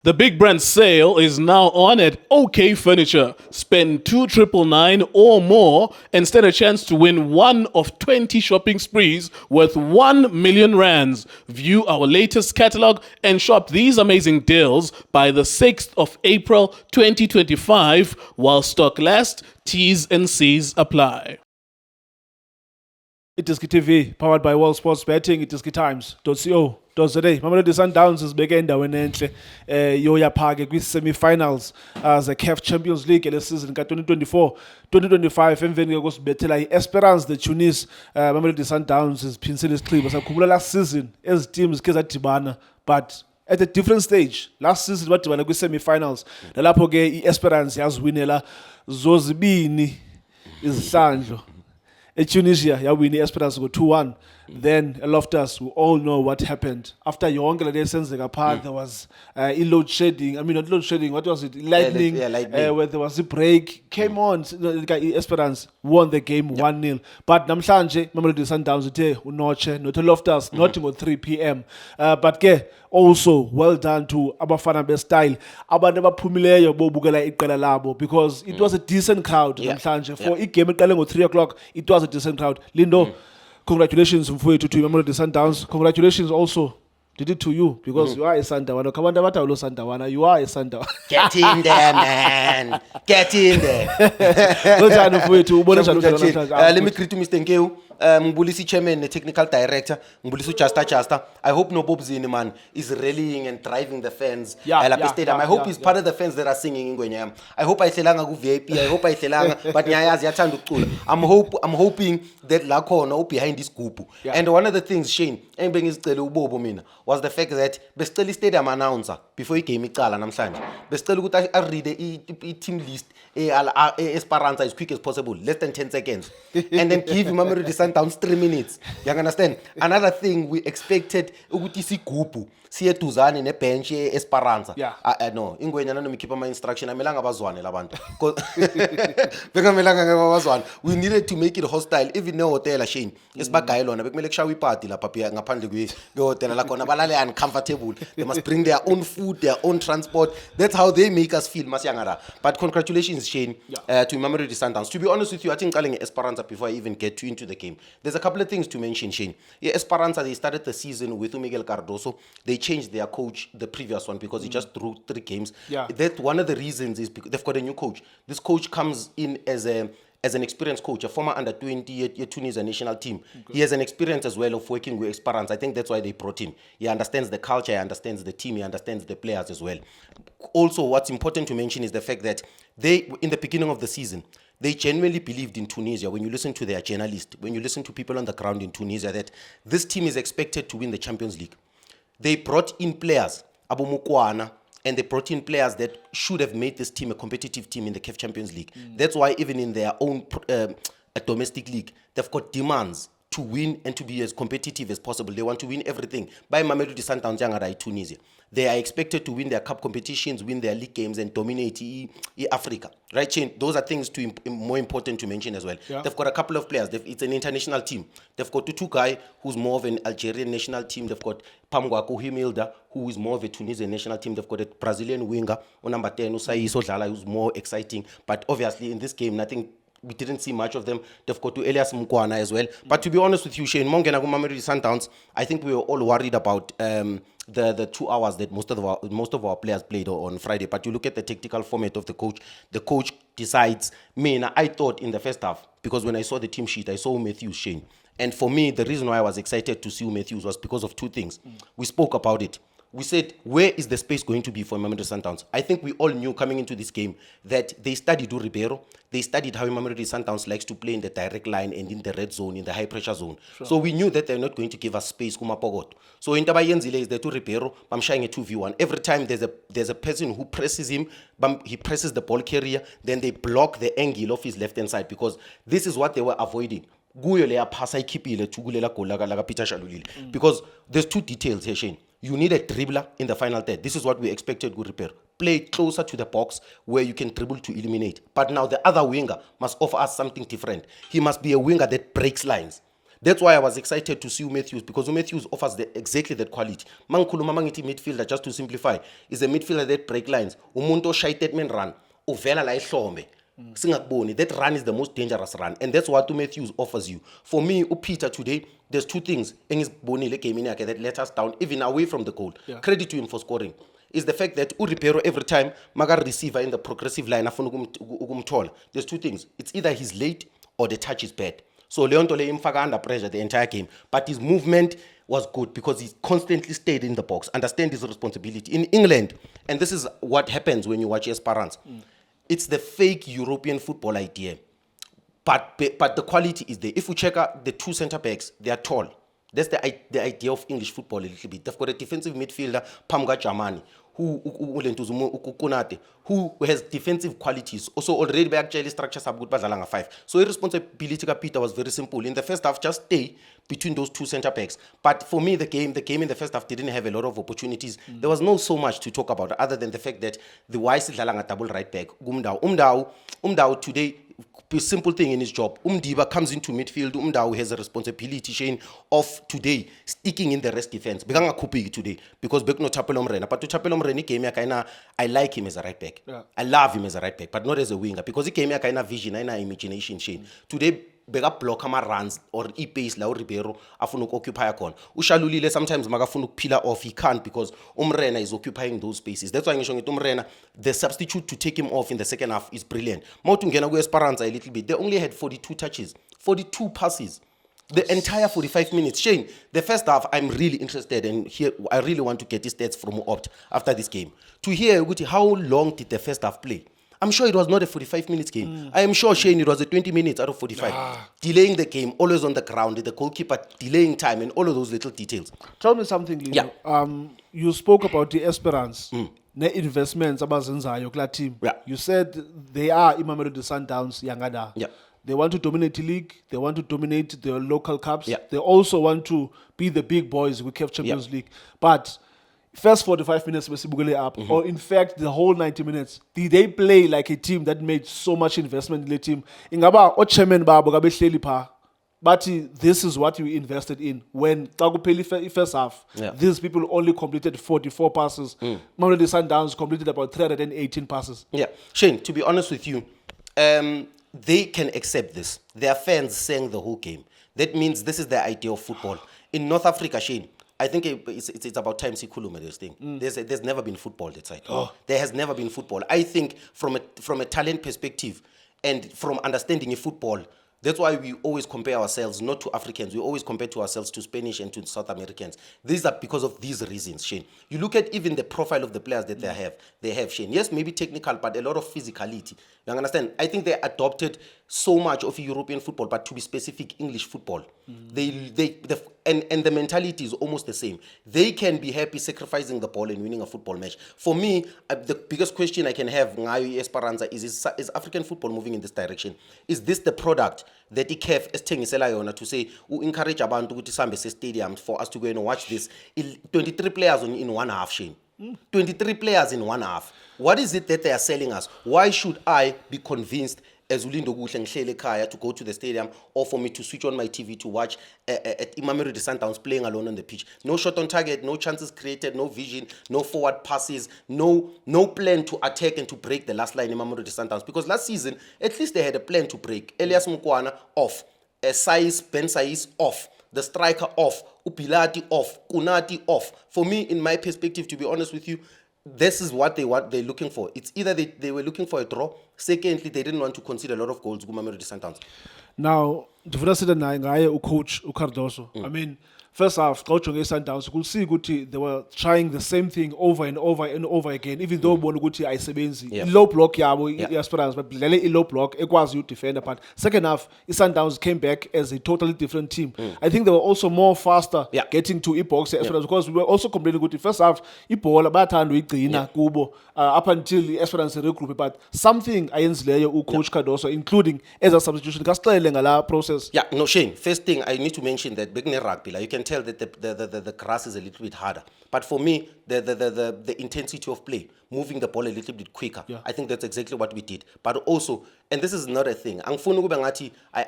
The big brand sale is now on at OK Furniture. Spend 2,999 or more and stand a chance to win one of 20 shopping sprees worth 1 million rands. View our latest catalog and shop these amazing deals by the 6th of April 2025 while stock lasts. T's and C's apply. iDiskiTV, powered by World Sports Betting, iDiskiTimes.co.za. Mamelodi Sundowns izibeke endaweni enhle yoyaphake kwi-semi-finals ze-CAF Champions League lesizini ka-2024-2025 emveni kokusibethela i-Esperance the Tunis. Mamelodi Sundowns iziphinisile isigxibo. Sakhumbula last season ezi teams zikhe zadibana, but at a different stage. Last season badibana kwi-semi-finals nalapho ke i-Esperance yaziwinela zozibini izihlandlo. Tunisia yawini Esperance go 2-1. Then Loftus, we all know what happened. After yonke le senzeka pha, there was load shedding. I mean, not load shedding. What was it? Lightning. Lightning. Where there was a break. Came on. Esperance won the game 1-0. But namhlanje Mamelodi Sundowns uthe unoche not Loftus, not at 3 p.m. But ke also well done to abafana bestyle. Abantu abaphumileyo bobukela iqela labo because it was a decent crowd namhlanje for igame eqale ngo 3 o'clock. It was a decent crowd. Lindo, congratulations mfowethu to Mamelodi Sundowns. Congratulations also did it to you because you are a Sundawana. Kabantu abathi awulo Sundawana, you are a Sundawana. Get in there, man. Get in there. Unjani mfowethu? Ubone njani namhlanje? Let me greet Mr. Nkeu. Ngibulisa chairman, the technical director, ngibulisa Justa. I hope no Bob Zini man is rallying and driving the fans. Stadium. I hope he's part of the fans that are singing in Ngwenyama. I hope I hlelanga ku VIP. I hope I hlelanga but ngiyayazi yathanda ukucula. I'm hoping that la khona behind this group. And one of the things Shane engibengizicela uBobo mina was the fact that besicela stadium announcer before igame icala namhlanje. Besicela ukuthi I read the team list Esperance as quick as possible, less than 10 seconds. And then give Mamelodi Sundowns 3 minutes. You understand? Another thing we expected ukuthi sigubu siye duzane nebench Esperance. No, ingwenyana nomikhipha ama instruction amelanga bazwane labantu. Bengamelanga ngabazwane. We needed to make it hostile even no hotel Shane. Esibagaye lona bekumele kushawa iparty lapha pha ngaphandle kwe hotel la khona balale uncomfortable. They must bring their own food, their own transport. That's how they make us feel masiyangara. But congratulations Shane to Mamelodi Sundowns. To be honest with you, I think calling Esperance before I even get into the game. There's a couple of things to mention Shane. Esperance, they started the season with Miguel Cardoso. They changed their coach, the previous one, because he just threw 3 games. That one of the reasons is because they've got a new coach. This coach comes in as an experienced coach, a former under-20 Tunisia national team. He has an experience as well of working with Esperance. I think that's why they brought him. He understands the culture, he understands the team, he understands the players as well. Also, what's important to mention is the fact that they, in the beginning of the season, they genuinely believed in Tunisia. When you listen to their journalists, when you listen to people on the ground in Tunisia, that this team is expected to win the Champions League. They brought in players, Abu Mukwana, and they brought in players that should have made this team a competitive team in the CAF Champions League. That's why even in their own domestic league, they've got demands to win and to be as competitive as possible. They want to win everything. By Mamelodi Sundowns Yangara Tunisia, they are expected to win their cup competitions, win their league games, and dominate Africa. Right, Shane? Those are things more important to mention as well. They've got a couple of players. It's an international team. They've got Tutu Guy, who's more of an Algerian national team. They've got Pamgwaku Himilda, who is more of a Tunisian national team. They've got a Brazilian winger, number 10, Usai Sodlala, who's more exciting. But obviously, in this game, nothing. We didn't see much of them. They've got to Elias Mkwana as well. But to be honest with you, Shane, Mongena Mamelodi Sundowns, I think we were all worried about the 2 hours that most of our players played on Friday. But you look at the tactical format of the coach decides. I thought in the first half, because when I saw the team sheet, I saw Matthews, Shane. And for me, the reason why I was excited to see Matthews was because of 2 things. We spoke about it. We said, where is the space going to be for Mamelodi Sundowns? I think we all knew coming into this game that they studied Ribeiro. They studied how Mamelodi Sundowns likes to play in the direct line and in the red zone, in the high pressure zone. Sure. So we knew that they're not going to give us space. So in Tabayenzile is the 2 Ribeiro, I'm showing a 2v1. Every time there's a person who presses him, he presses the ball carrier, then they block the angle of his left hand side because this is what they were avoiding. Because there's 2 details here, Shane. You need a dribbler in the final third. This is what we expected with Repair. Play closer to the box where you can dribble to eliminate. But now the other winger must offer us something different. He must be a winger that breaks lines. That's why I was excited to see Matthews, because Matthews offers exactly that quality. Mangikhuluma mangithi midfielder, just to simplify, is a midfielder that break lines. Umuntu oshaya man run, uvela la ihlombe. Singakuboni, that run is the most dangerous run, and that's what Matthews offers you. For me, Peter today, there's two things that let us down, even away from the goal. Yeah. Credit to him for scoring. Is the fact that Uripero every time maga receiver in the progressive line there's two things. It's either he's late or the touch is bad. So Leon Tole imfaka under pressure the entire game, but his movement was good because he constantly stayed in the box, understand his responsibility. In England, and this is what happens when you watch Esperance, it's the fake European football idea, but the quality is there. If we check out the two centre backs, they are tall. That's the idea of English football a little bit. They've got a defensive midfielder, Pamga Jamani, who has defensive qualities. Also already by actually structures have good badlalanga 5. So his responsibility ka Peter was very simple. In the first half, just stay between those two centre backs. But for me, the game in the first half didn't have a lot of opportunities. There was no so much to talk about other than the fact that the Wise dlalanga double right back. Umdao today, simple thing in his job. Umdiba comes into midfield. Umdao has a responsibility, Shane, of today sticking in the rest defense. Bekanga kupi today because Bek no Chapelom Rena. But to Chapelom Rena came here, I like him as a right back. Yeah. I love him as a right back, but not as a winger because he came here kind of vision, kind of imagination, Shane. Today, bega block ama runs or e-pace la Ribeiro afuna occupy akon. Ushalulile sometimes magafuna pillar off, he can't because Umrena is occupying those spaces. That's why I'm showing it Umrena, the substitute to take him off in the second half is brilliant. Motungena go Esperance a little bit. They only had 42 touches, 42 passes. The entire 45 minutes. Shane, the first half, I'm really interested and here I really want to get the stats from Opt after this game. To hear how long did the first half play? I'm sure it was not a 45 minutes game. I am sure, Shane, it was a 20 minutes out of 45. Delaying the game, always on the ground, the goalkeeper delaying time, and all of those little details. Tell me something, Lindo. Yeah. You spoke about the Esperance. Ne investments abazenzayo kula team. Yeah. You said they are Mamelodi Sundowns Yangada. Yeah. They want to dominate the league. They want to dominate the local cups. Yeah. They also want to be the big boys with CAF Champions League. But first 45 minutes Mesibugele up, or in fact the whole 90 minutes, did they play like a team that made so much investment in the team? Ingaba o chairman babo gabe hleli pha. But this is what you invested in. When Tagupeli first half, these people only completed 44 passes. Mamelodi Sundowns completed about 318 passes. Yeah. Shane, to be honest with you, they can accept this. Their fans sang the whole game. That means this is their idea of football. In North Africa, Shane, I think it's about time Sikhulume this thing. There's never been football that side. There has never been football. I think from a talent perspective and from understanding football, that's why we always compare ourselves not to Africans. We always compare to ourselves to Spanish and to South Americans. These are because of these reasons, Shane. You look at even the profile of the players that they have, Shane. Yes, maybe technical, but a lot of physicality. You understand? I think they adopted so much of European football, but to be specific, English football. And the mentality is almost the same. They can be happy sacrificing the ball and winning a football match. For me, the biggest question I can have Esperanza is African football moving in this direction? Is this the product that ICAF esithengisela yona to say encourage abantu ukuthi sihambe stadium for us to go and watch this? 23 players in one half, Shane. 23 players in one half. What is it that they are selling us? Why should I be convinced as Lindo ngihlele ekhaya to go to the stadium, or for me to switch on my TV to watch Mamelodi Sundowns playing alone on the pitch? No shot on target, no chances created, no vision, no forward passes, no plan to attack and to break the last line in Mamelodi Sundowns. Because last season, at least they had a plan to break. Elias Mukwana off, Ben Saiz off, the striker off, Upilati off, Kunati off. For me, in my perspective, to be honest with you, this is what they're looking for. It's either they were looking for a draw. Secondly, they didn't want to concede a lot of goals. Mamelodi Sundowns. Now, ndifuna sida naye ngaye ucoach uCardoso. I mean, first half, coach on Sundowns, you could see ukuthi they were trying the same thing over and over and over again, even though bona ukuthi ayisebenzi. Low block yabo iEsperance, but dlale low block ekwazi you defender. But second half, Sundowns came back as a totally different team. I think they were also more faster getting to box Esperance because we were also complaining ukuthi first half ibhola bayathanda uyigcina kubo up until Esperance regroup. But something ayenzileyo ucoach Cardoso, including as a substitution, kasixele ngala process. Yeah, no, Shane. First thing I need to mention that being rugby, like, you can tell that the grass is a little bit harder. But for me, the intensity of play, moving the ball a little bit quicker, I think that's exactly what we did. But also, and this is not a thing, I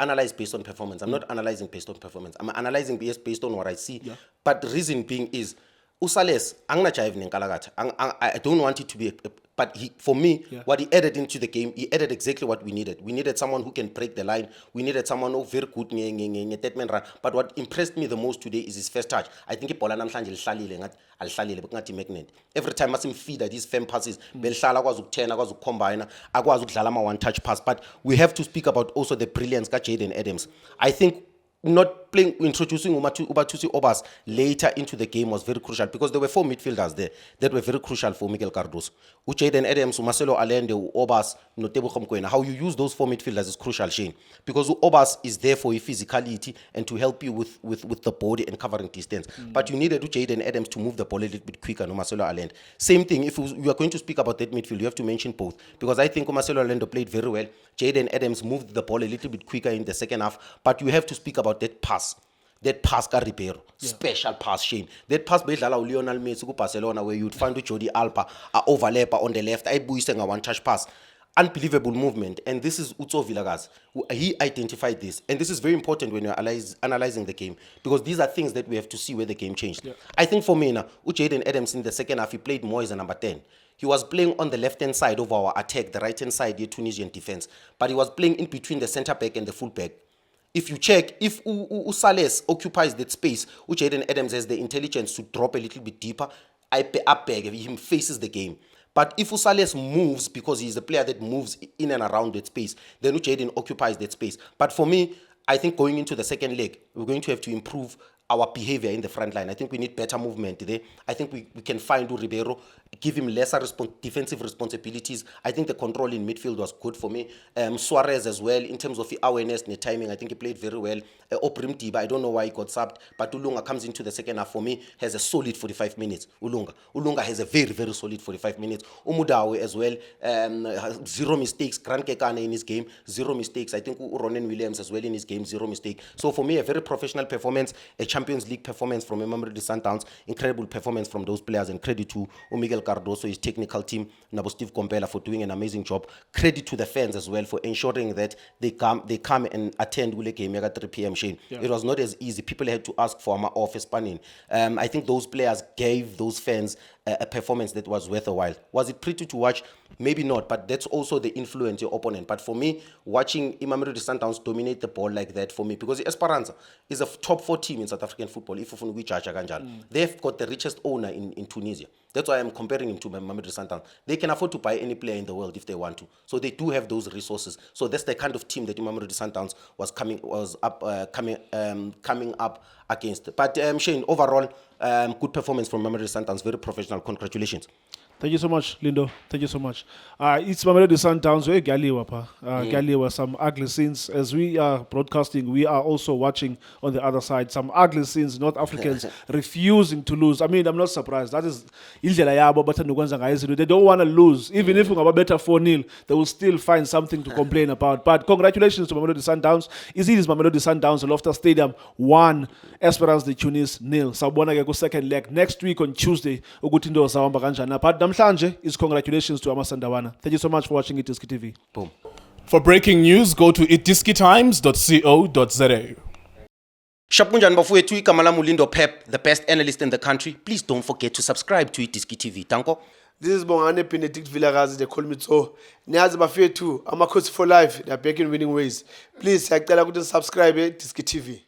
analyze based on performance. I'm not analyzing based on performance. I'm analyzing based on what I see. But the reason being is, Usales, I don't want it to be but for me, what he added into the game, he added exactly what we needed. We needed someone who can break the line. We needed someone who very good run. But what impressed me the most today is his first touch. I think every time I see him feed these firm passes, combine, one touch pass. But we have to speak about also the brilliance of Jaden Adams. I think not introducing Ubatusi Obas later into the game was very crucial because there were 4 midfielders there that were very crucial for Miguel Cardoso. Jaden Adams, Marcelo Allende, Obas, Notebu Khomkwena. How you use those 4 midfielders is crucial, Shane. Because Obas is there for your physicality and to help you with the body and covering distance. But you needed Jaden Adams to move the ball a little bit quicker, no Marcelo Allende. Same thing, if you are going to speak about that midfield, you have to mention both. Because I think Marcelo Allende played very well. Jaden Adams moved the ball a little bit quicker in the second half. But you have to speak about that pass ka Ribeiro, special pass, Shane. That pass by Lionel Messi to Barcelona, where you'd find Jody Alba overlap on the left. I boosting a one-touch pass. Unbelievable movement. And this is Utso Villagas. He identified this. And this is very important when you're analyzing the game. Because these are things that we have to see where the game changed. I think for me, Jaden Adams in the second half, he played more as a number 10. He was playing on the left-hand side of our attack, the right-hand side, the Tunisian defense. But he was playing in between the centre-back and the full-back. If you check, if Usales occupies that space, Jaden Adams has the intelligence to drop a little bit deeper, he faces the game. But if Usales moves, because he's a player that moves in and around that space, then Jaden occupies that space. But for me, I think going into the second leg, we're going to have to improve our behavior in the front line. I think we need better movement there. I think we can find Ribeiro, give him lesser defensive responsibilities. I think the control in midfield was good for me. Suarez as well, in terms of the awareness and the timing, I think he played very well. Oprim Diba, I don't know why he got subbed, but Ulunga comes into the second half for me, has a solid 45 minutes. Ulunga has a very, very solid 45 minutes. Umudawe as well, 0 mistakes. Grant Kekane in his game, 0 mistakes. I think Ronen Williams as well in his game, 0 mistake. So for me, a very professional performance, a Champions League performance from Mamelodi Sundowns, incredible performance from those players, and credit to Miguel Cardoso, his technical team, Nabo Steve Kompela for doing an amazing job. Credit to the fans as well for ensuring that they come and attend Ule game at 3 p.m. Shane. It was not as easy. People had to ask for my office spanning. I think those players gave those fans a performance that was worth a while. Was it pretty to watch? Maybe not, but that's also the influence your opponent. But for me, watching Mamelodi Sundowns dominate the ball like that, for me, because Esperance is a top 4 team in South African football, if we judge they've got the richest owner in Tunisia. That's why I'm comparing him to Mamelodi Sundowns. They can afford to buy any player in the world if they want to. So they do have those resources. So that's the kind of team that Mamelodi Sundowns was coming up against. But Shane, overall, good performance from Mamelodi Sundowns. Very professional. Congratulations. Thank you so much, Lindo. Thank you so much. It's Mamelodi Sundowns. Galiwa, some ugly scenes. As we are broadcasting, we are also watching on the other side some ugly scenes. North Africans refusing to lose. I mean, I'm not surprised. That is they don't want to lose. Even if we are better 4-0, they will still find something to complain about. But congratulations to Mamelodi Sundowns. It is Mamelodi Sundowns, Loftus Stadium 1, Esperance de Tunis 0. Sabona go second leg next week on Tuesday. Ugutindo Sawamba kanjani. But namhlanje is congratulations to Amasandawana. Thank you so much for watching iDiski TV. Boom. For breaking news, go to iDiskiTimes.co.za. Shapunjan Bafuyetui Kamalamu Lindo Pep, the best analyst in the country. Please don't forget to subscribe to iDiski TV. Tanko. This is Bongane Benedict Villagazi, they call me so. Niazi Bafuyetui, I'm a coach for life. They are back in winning ways. Please, subscribe to iDiski TV.